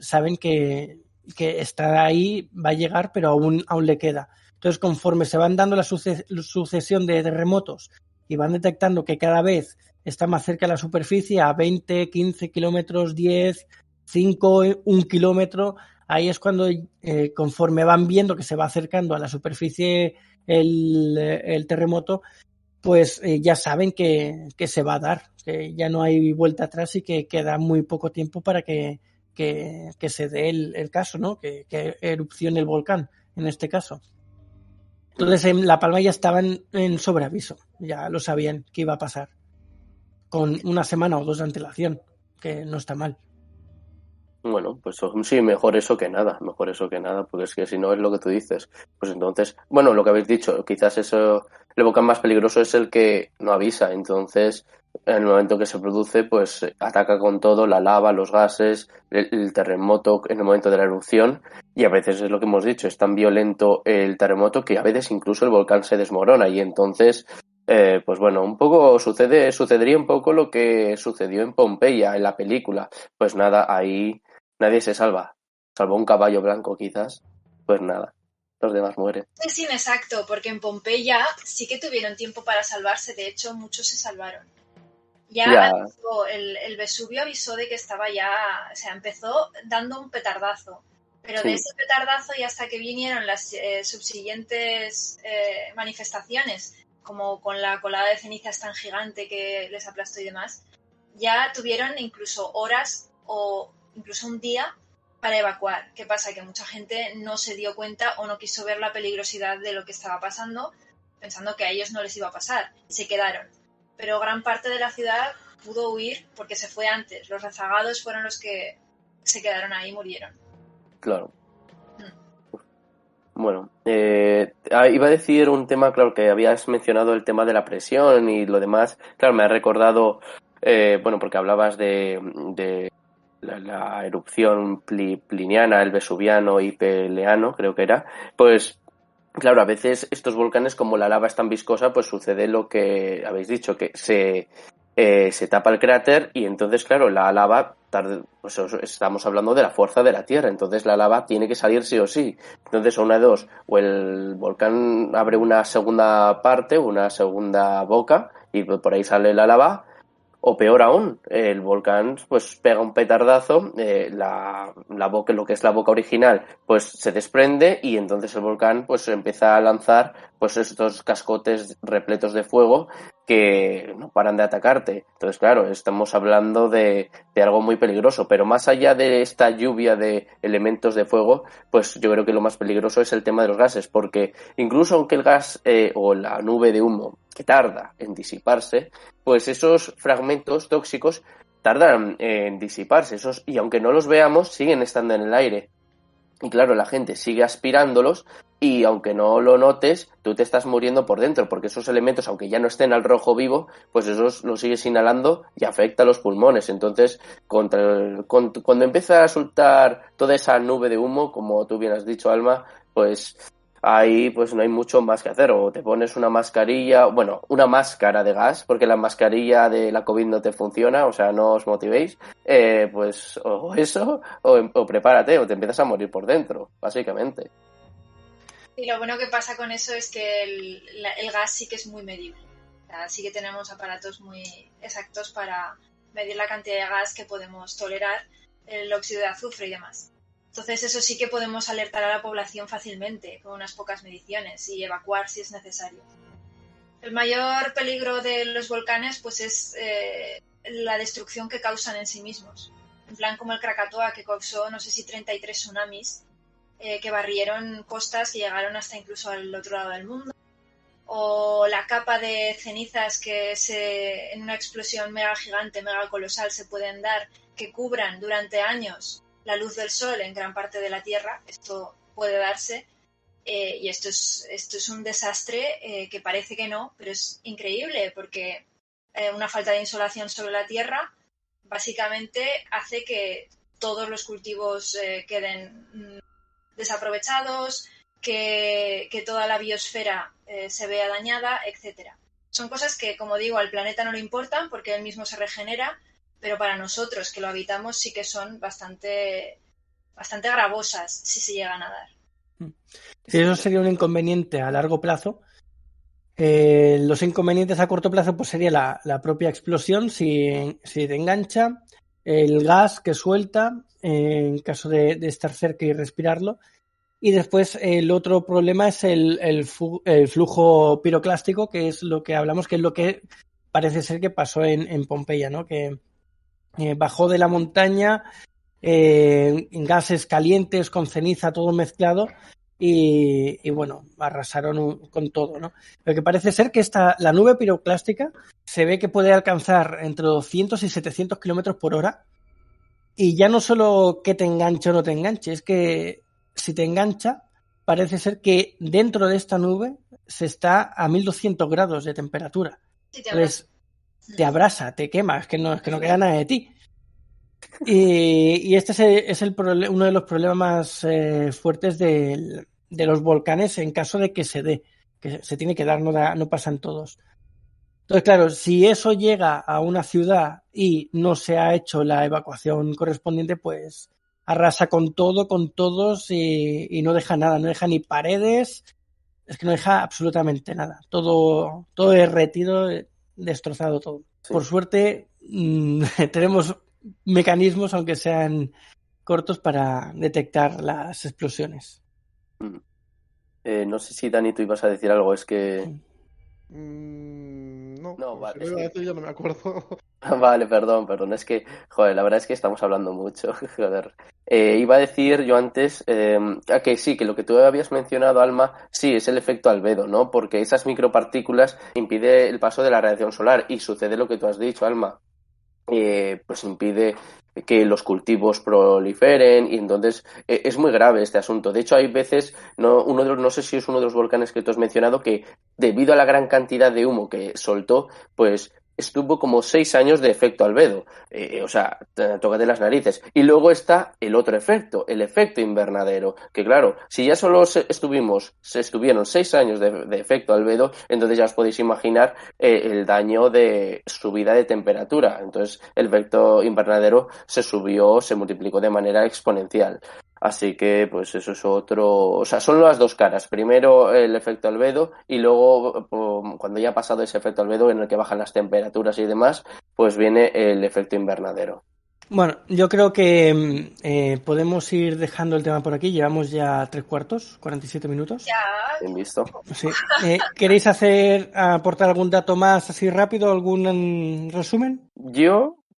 saben que está ahí, va a llegar, pero aún le queda. Entonces, conforme se van dando la sucesión de terremotos y van detectando que cada vez está más cerca de la superficie, a 20, 15 kilómetros, 10, 5, 1 kilómetro, ahí es cuando conforme van viendo que se va acercando a la superficie el terremoto, pues ya saben que se va a dar, que ya no hay vuelta atrás y que queda muy poco tiempo para que se dé el caso, ¿no? Que erupcione el volcán, en este caso. Entonces en La Palma ya estaban en sobreaviso, ya lo sabían que iba a pasar, con una semana o 2 de antelación, que no está mal. Bueno, pues sí, mejor eso que nada, porque es que si no es lo que tú dices, pues entonces, bueno, lo que habéis dicho, quizás eso, el volcán más peligroso es el que no avisa, entonces, en el momento que se produce, pues ataca con todo, la lava, los gases, el terremoto en el momento de la erupción, y a veces es lo que hemos dicho, es tan violento el terremoto que a veces incluso el volcán se desmorona, y entonces pues bueno, un poco sucedería un poco lo que sucedió en Pompeya, en la película. Pues nada, ahí nadie se salva, salvo un caballo blanco quizás, pues nada, los demás mueren. Es inexacto, porque en Pompeya sí que tuvieron tiempo para salvarse, de hecho muchos se salvaron. Ya avisó, el Vesubio avisó de que estaba ya, o sea, empezó dando un petardazo, Pero Sí. de ese petardazo y hasta que vinieron las subsiguientes manifestaciones, como con la colada de cenizas tan gigante que les aplastó y demás, ya tuvieron incluso horas o incluso un día para evacuar. ¿Qué pasa? Que mucha gente no se dio cuenta o no quiso ver la peligrosidad de lo que estaba pasando, pensando que a ellos no les iba a pasar, y se quedaron. Pero gran parte de la ciudad pudo huir porque se fue antes. Los rezagados fueron los que se quedaron ahí y murieron. Claro. Bueno, iba a decir un tema, claro, que habías mencionado el tema de la presión y lo demás. Claro, me ha recordado, bueno, porque hablabas de la erupción pliniana, el vesuviano y peleano, creo que era. Pues, claro, a veces estos volcanes, como la lava es tan viscosa, pues sucede lo que habéis dicho, que se tapa el cráter y entonces, claro, la lava, pues estamos hablando de la fuerza de la Tierra, entonces la lava tiene que salir sí o sí. Entonces, una de dos, o el volcán abre una segunda parte, una segunda boca y por ahí sale la lava, o peor aún, el volcán pues pega un petardazo, la boca, lo que es la boca original, pues se desprende y entonces el volcán pues empieza a lanzar pues estos cascotes repletos de fuego que no paran de atacarte. Entonces, claro, estamos hablando de algo muy peligroso, pero más allá de esta lluvia de elementos de fuego, pues yo creo que lo más peligroso es el tema de los gases, porque incluso aunque el gas o la nube de humo que tarda en disiparse, pues esos fragmentos tóxicos tardan en disiparse, y aunque no los veamos, siguen estando en el aire. Y claro, la gente sigue aspirándolos y aunque no lo notes, tú te estás muriendo por dentro, porque esos elementos, aunque ya no estén al rojo vivo, pues esos los sigues inhalando y afecta a los pulmones. Entonces, cuando empieza a soltar toda esa nube de humo, como tú bien has dicho, Alma, pues ahí pues no hay mucho más que hacer, o te pones una mascarilla, bueno, una máscara de gas, porque la mascarilla de la COVID no te funciona, o sea, no os motivéis, pues o eso, o prepárate, o te empiezas a morir por dentro, básicamente. Y lo bueno que pasa con eso es que el gas sí que es muy medible. O sea, sí que tenemos aparatos muy exactos para medir la cantidad de gas que podemos tolerar, el óxido de azufre y demás. Entonces eso sí que podemos alertar a la población fácilmente con unas pocas mediciones y evacuar si es necesario. El mayor peligro de los volcanes pues es la destrucción que causan en sí mismos. En plan como el Krakatoa, que causó no sé si 33 tsunamis que barrieron costas y llegaron hasta incluso al otro lado del mundo. O la capa de cenizas que en una explosión mega gigante, mega colosal se pueden dar, que cubran durante años la luz del sol en gran parte de la Tierra. Esto puede darse y esto es un desastre que parece que no, pero es increíble porque una falta de insolación sobre la Tierra básicamente hace que todos los cultivos queden desaprovechados, que toda la biosfera se vea dañada, etcétera. Son cosas que, como digo, al planeta no le importan porque él mismo se regenera, pero para nosotros que lo habitamos sí que son bastante gravosas si se llegan a dar. Sí, eso sería un inconveniente a largo plazo. Los inconvenientes a corto plazo pues sería la propia explosión si te engancha, el gas que suelta en caso de estar cerca y respirarlo. Y después el otro problema es el flujo piroclástico, que es lo que hablamos, que es lo que parece ser que pasó en Pompeya, ¿no? Que bajó de la montaña en gases calientes, con ceniza, todo mezclado, y bueno, arrasaron con todo, ¿no? Lo que parece ser que la nube piroclástica se ve que puede alcanzar entre 200 y 700 kilómetros por hora, y ya no solo que te enganche o no te enganche, es que si te engancha, parece ser que dentro de esta nube se está a 1200 grados de temperatura. Sí, Entonces, te abrasa, te quema, es que no queda nada de ti. Y este es uno de los problemas más fuertes de los volcanes en caso de que se dé, que se tiene que dar, no pasan todos. Entonces, claro, si eso llega a una ciudad y no se ha hecho la evacuación correspondiente, pues arrasa con todo, con todos y no deja nada, no deja ni paredes, es que no deja absolutamente nada. Todo derretido, destrozado todo. Sí. Por suerte tenemos mecanismos, aunque sean cortos para detectar las explosiones. No sé si Dani tú ibas a decir algo, es que... No, No, pues vale, si lo iba a decir yo no me acuerdo. Vale, perdón, es que, joder, la verdad es que estamos hablando mucho, joder. Iba a decir yo antes, que sí, que lo que tú habías mencionado, Alma, sí, es el efecto albedo, ¿no? Porque esas micropartículas impide el paso de la radiación solar y sucede lo que tú has dicho, Alma. Pues impide que los cultivos proliferen y entonces es muy grave este asunto. De hecho, hay veces, no sé si es uno de los volcanes que tú has mencionado, que debido a la gran cantidad de humo que soltó, pues estuvo como 6 años de efecto albedo. O sea, tócate las narices. Y luego está el otro efecto, el efecto invernadero, que claro, si ya solo se estuvieron 6 años de efecto albedo, entonces ya os podéis imaginar el daño de subida de temperatura. Entonces el efecto invernadero se multiplicó de manera exponencial. Así que, pues eso es otro... O sea, son las dos caras. Primero el efecto albedo y luego, cuando ya ha pasado ese efecto albedo en el que bajan las temperaturas y demás, pues viene el efecto invernadero. Bueno, yo creo que podemos ir dejando el tema por aquí. Llevamos ya 3/4, 47 minutos. Ya. Bien visto. Sí. ¿Queréis aportar algún dato más así rápido, algún resumen?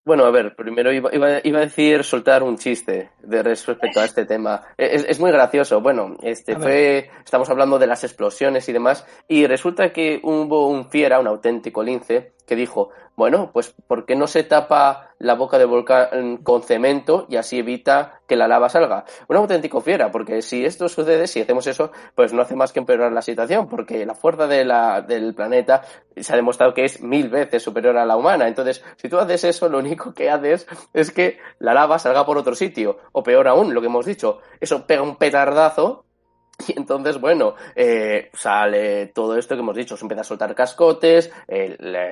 Bueno, a ver, primero iba a decir soltar un chiste respecto a este tema. Es muy gracioso. Bueno, estamos hablando de las explosiones y demás, y resulta que hubo un fiera, un auténtico lince, que dijo, bueno, pues ¿por qué no se tapa la boca del volcán con cemento y así evita que la lava salga? Un auténtico fiera, porque si esto sucede, si hacemos eso, pues no hace más que empeorar la situación, porque la fuerza del planeta se ha demostrado que es 1000 veces superior a la humana. Entonces, si tú haces eso, lo único que haces es que la lava salga por otro sitio, o peor aún, lo que hemos dicho, eso pega un petardazo. Y entonces, bueno, sale todo esto que hemos dicho, se empieza a soltar cascotes,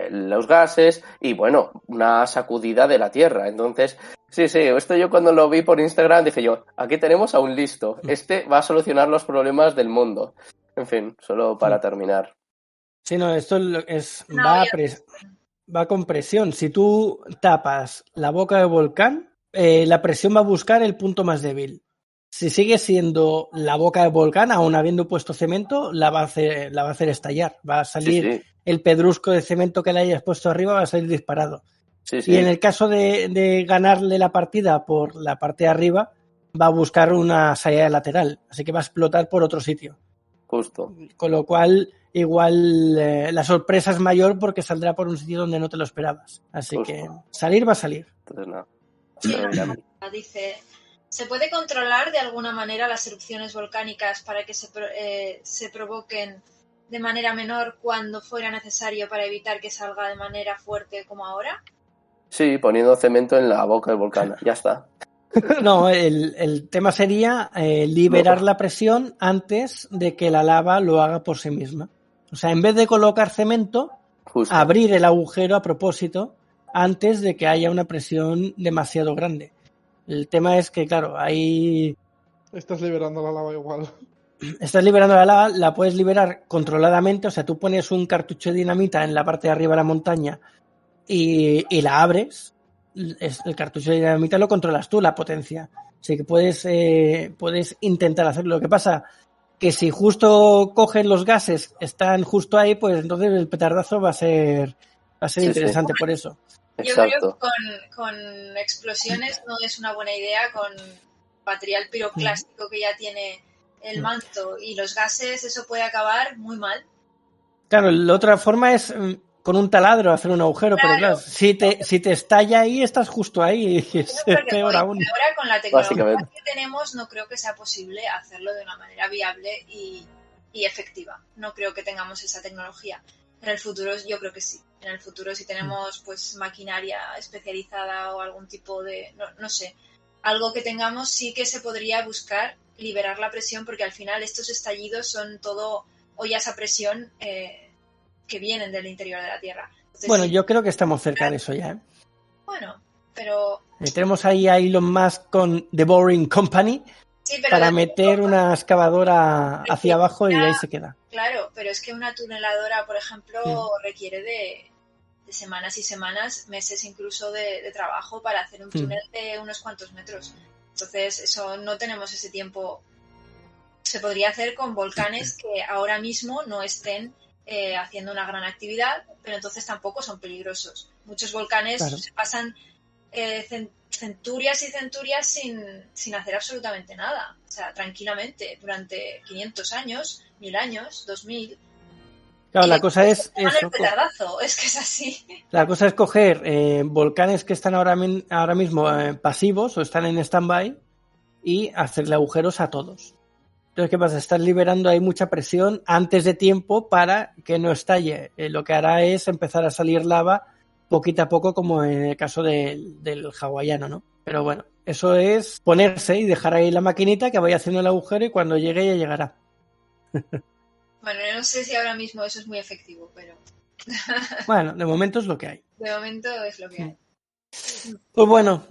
los gases y, bueno, una sacudida de la Tierra. Entonces, sí, esto yo cuando lo vi por Instagram dije yo, aquí tenemos a un listo, este va a solucionar los problemas del mundo. En fin, solo para terminar. Sí, no, esto va con presión. Si tú tapas la boca del volcán, la presión va a buscar el punto más débil. Si sigue siendo la boca del volcán, aún habiendo puesto cemento, la va a hacer estallar. Va a salir el pedrusco de cemento que le hayas puesto arriba, va a salir disparado. Y en el caso de ganarle la partida por la parte de arriba, va a buscar una salida lateral. Así que va a explotar por otro sitio. Justo. Con lo cual, igual la sorpresa es mayor porque saldrá por un sitio donde no te lo esperabas. Así que salir va a salir. Entonces, nada. Dice, ¿se puede controlar de alguna manera las erupciones volcánicas para que se provoquen de manera menor cuando fuera necesario para evitar que salga de manera fuerte como ahora? Sí, poniendo cemento en la boca del volcán. Ya está. No, el tema sería liberar la presión antes de que la lava lo haga por sí misma. O sea, en vez de colocar cemento, abrir el agujero a propósito antes de que haya una presión demasiado grande. El tema es que, claro, ahí... Estás liberando la lava igual. Estás liberando la lava, la puedes liberar controladamente, o sea, tú pones un cartucho de dinamita en la parte de arriba de la montaña y la abres. El cartucho de dinamita lo controlas tú, la potencia. Así que puedes intentar hacerlo. Lo que pasa que si justo cogen los gases, están justo ahí, pues entonces el petardazo va a ser interesante por eso. Yo creo que con explosiones no es una buena idea, con material piroclástico que ya tiene el manto y los gases, eso puede acabar muy mal. Claro, la otra forma es con un taladro hacer un agujero, pero claro, si te estalla ahí, estás justo ahí y es peor aún. Ahora con la tecnología que tenemos no creo que sea posible hacerlo de una manera viable y efectiva. No creo que tengamos esa tecnología. En el futuro yo creo que sí. En el futuro si tenemos pues maquinaria especializada o algún tipo de, no sé, algo que tengamos, sí que se podría buscar liberar la presión, porque al final estos estallidos son todo ollas a presión que vienen del interior de la Tierra. Entonces, bueno, yo creo que estamos cerca de eso ya, ¿eh? Bueno, pero... tenemos ahí a Elon Musk con The Boring Company para meter una excavadora hacia abajo y ahí se queda. Claro, pero es que una tuneladora, por ejemplo, requiere de semanas y semanas, meses incluso de trabajo para hacer un túnel de unos cuantos metros. Entonces, eso no tenemos ese tiempo. Se podría hacer con volcanes que ahora mismo no estén haciendo una gran actividad, pero entonces tampoco son peligrosos. Muchos volcanes se pasan centurias y centurias sin hacer absolutamente nada. O sea, tranquilamente, durante 500 años, 1000 años, 2000. Claro, la cosa es eso. Es que es así. La cosa es coger volcanes que están ahora mismo pasivos o están en stand-by y hacerle agujeros a todos. Entonces, ¿qué pasa? Estás liberando ahí mucha presión antes de tiempo para que no estalle. Lo que hará es empezar a salir lava poquito a poco, como en el caso del hawaiano, ¿no? Pero bueno, eso es ponerse y dejar ahí la maquinita que vaya haciendo el agujero y cuando llegue ya llegará. Bueno, no sé si ahora mismo eso es muy efectivo, pero... Bueno, de momento es lo que hay. De momento es lo que hay. Pues bueno,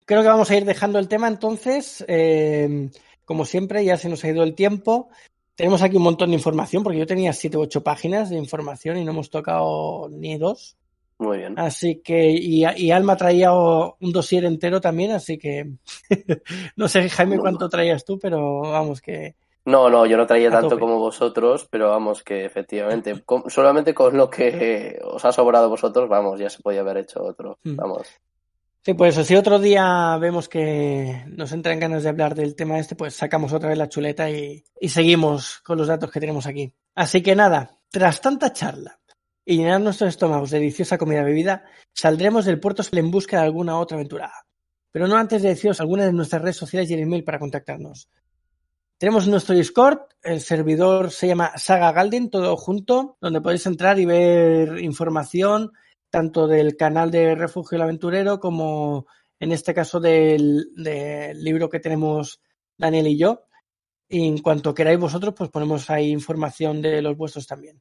creo que vamos a ir dejando el tema entonces. Como siempre, ya se nos ha ido el tiempo. Tenemos aquí un montón de información, porque yo tenía 7 u 8 páginas de información y no hemos tocado ni 2. Muy bien. Así que, y Alma traía un dossier entero también, así que no sé, Jaime, cuánto traías tú, pero vamos que... No, yo no traía tanto como vosotros, pero vamos que efectivamente, solamente con lo que os ha sobrado vosotros, vamos, ya se podía haber hecho otro, vamos. Sí, pues si otro día vemos que nos entran ganas de hablar del tema este, pues sacamos otra vez la chuleta y seguimos con los datos que tenemos aquí. Así que nada, tras tanta charla y llenar nuestros estómagos de deliciosa comida y bebida, saldremos del puerto en busca de alguna otra aventura. Pero no antes de deciros algunas de nuestras redes sociales y el email para contactarnos. Tenemos nuestro Discord, el servidor se llama Saga Galden, todo junto, donde podéis entrar y ver información tanto del canal de Refugio el Aventurero como en este caso del libro que tenemos Daniel y yo. Y en cuanto queráis vosotros, pues ponemos ahí información de los vuestros también.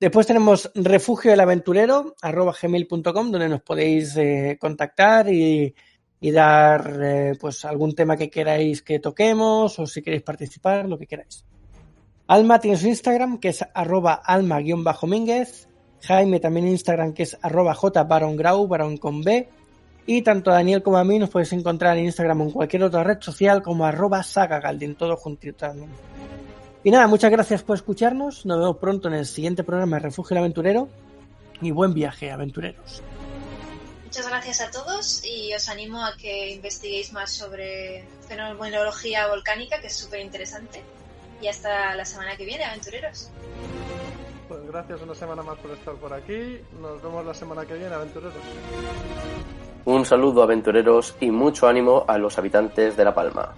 Después tenemos refugioelaventurero@gmail.com, donde nos podéis contactar y dar pues algún tema que queráis que toquemos o si queréis participar, lo que queráis. Alma tiene su Instagram, que es @alma_mínguez. Jaime también en Instagram, que es @jbarongrau, barón con B. Y tanto a Daniel como a mí nos podéis encontrar en Instagram o en cualquier otra red social como @sagagalden, todo juntito también. Y nada, muchas gracias por escucharnos. Nos vemos pronto en el siguiente programa de Refugio el Aventurero. Y buen viaje, aventureros. Muchas gracias a todos y os animo a que investiguéis más sobre fenomenología volcánica, que es súper interesante. Y hasta la semana que viene, aventureros. Pues gracias una semana más por estar por aquí. Nos vemos la semana que viene, aventureros. Un saludo, aventureros, y mucho ánimo a los habitantes de La Palma.